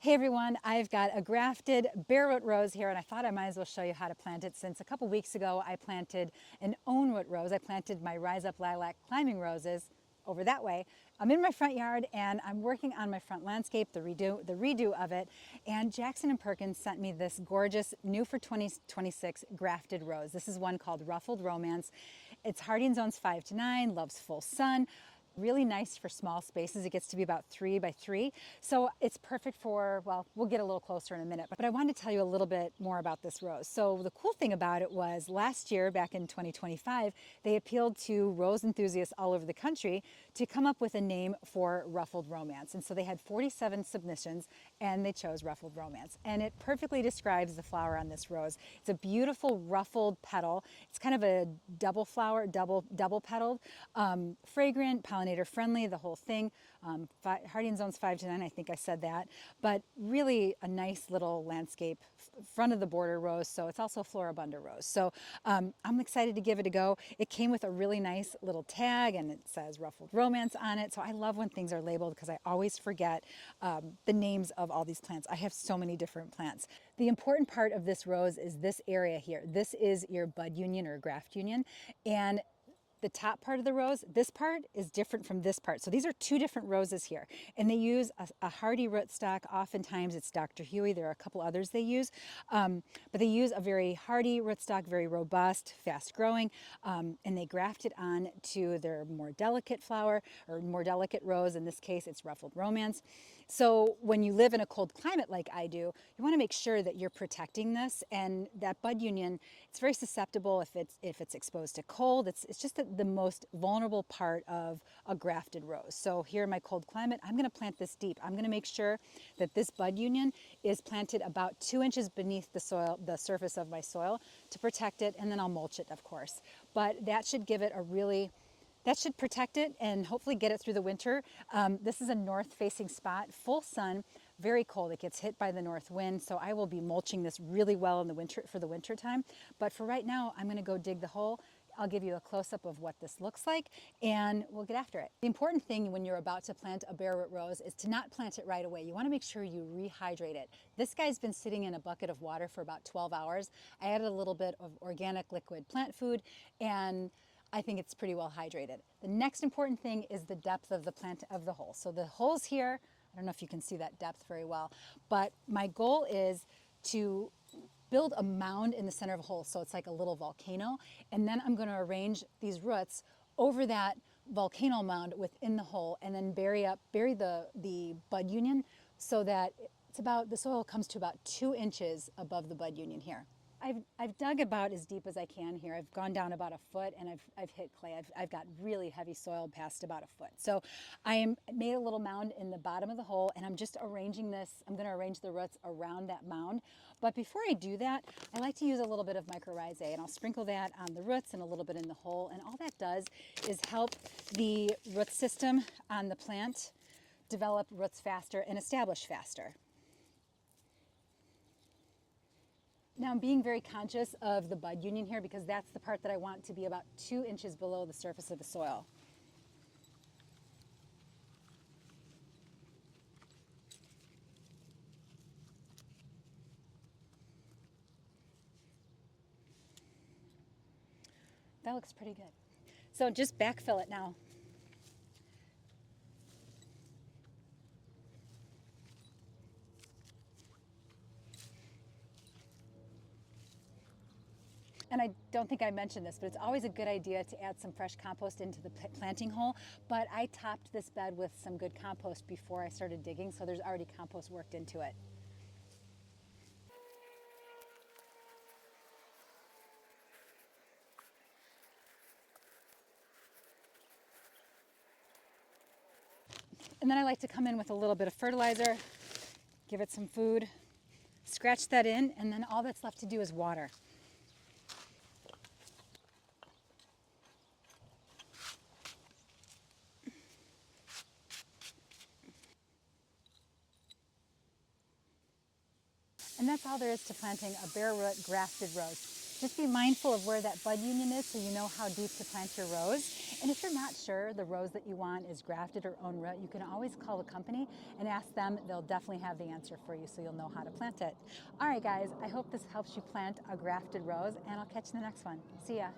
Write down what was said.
Hey everyone, I've got a grafted bare root rose here and I thought I might as well show you how to plant it since a couple weeks ago I planted an own root rose. I planted my Rise Up Lilac climbing roses over that way. I'm in my front yard and I'm working on my front landscape, the redo of it, and Jackson Perkins sent me this gorgeous new for 2026 grafted rose. This is one called Ruffled Romance. It's hardy in zones 5 to 9, loves full sun. Really nice for small spaces. It gets to be about 3 by 3. So it's perfect for, well, we'll get a little closer in a minute, but I wanted to tell you a little bit more about this rose. So the cool thing about it was last year, back in 2025, they appealed to rose enthusiasts all over the country to come up with a name for Ruffled Romance. And so they had 47 submissions and they chose Ruffled Romance. And it perfectly describes the flower on this rose. It's a beautiful ruffled petal. It's kind of a double flower, double petaled, fragrant, pollinator friendly, the whole thing. Hardy in zones 5 to 9, I think I said that, but really a nice little landscape front of the border rose. So it's also a floribunda rose. So I'm excited to give it a go. It came with a really nice little tag and it says Ruffled Romance on it. So I love when things are labeled because I always forget the names of all these plants. I have so many different plants. The important part of this rose is this area here. This is your bud union or graft union. And the top part of the rose, this part is different from this part. So these are two different roses here. And they use a hardy rootstock. Oftentimes it's Dr. Huey. There are a couple others they use. But they use a very hardy rootstock, very robust, fast growing. And they graft it on to their more delicate flower or more delicate rose. In this case, it's Ruffled Romance. So when you live in a cold climate like I do, you want to make sure that you're protecting this. And that bud union, it's very susceptible if it's exposed to cold. It's just the most vulnerable part of a grafted rose. So here in my cold climate, I'm going to plant this deep. I'm going to make sure that this bud union is planted about 2 inches beneath the soil, the surface of my soil, to protect it, and then I'll mulch it, of course. But that should give it a really that should protect it and hopefully get it through the winter. This is a north-facing spot, full sun, very cold. It gets hit by the north wind, so I will be mulching this really well in the winter for the winter time. But for right now, I'm going to go dig the hole. I'll give you a close-up of what this looks like, and we'll get after it. The important thing when you're about to plant a bare root rose is to not plant it right away. You want to make sure you rehydrate it. This guy's been sitting in a bucket of water for about 12 hours. I added a little bit of organic liquid plant food, and I think it's pretty well hydrated. The next important thing is the depth of the plant of the hole. So the hole's here. I don't know if you can see that depth very well, but my goal is to build a mound in the center of a hole so it's like a little volcano, and then I'm going to arrange these roots over that volcano mound within the hole and then bury the bud union so that the soil comes to about 2 inches above the bud union here. I've dug about as deep as I can here. I've gone down about a foot and I've hit clay. I've got really heavy soil past about a foot. So made a little mound in the bottom of the hole and I'm just arranging this. I'm going to arrange the roots around that mound. But before I do that, I like to use a little bit of mycorrhizae and I'll sprinkle that on the roots and a little bit in the hole. And all that does is help the root system on the plant develop roots faster and establish faster. Now I'm being very conscious of the bud union here because that's the part that I want to be about 2 inches below the surface of the soil. That looks pretty good. So just backfill it now. And I don't think I mentioned this, but it's always a good idea to add some fresh compost into the planting hole. But I topped this bed with some good compost before I started digging, so there's already compost worked into it. And then I like to come in with a little bit of fertilizer, give it some food, scratch that in, and then all that's left to do is water. And that's all there is to planting a bare root grafted rose. Just be mindful of where that bud union is so you know how deep to plant your rose. And if you're not sure the rose that you want is grafted or own root, you can always call the company and ask them. They'll definitely have the answer for you so you'll know how to plant it. All right, guys, I hope this helps you plant a grafted rose, and I'll catch you in the next one. See ya.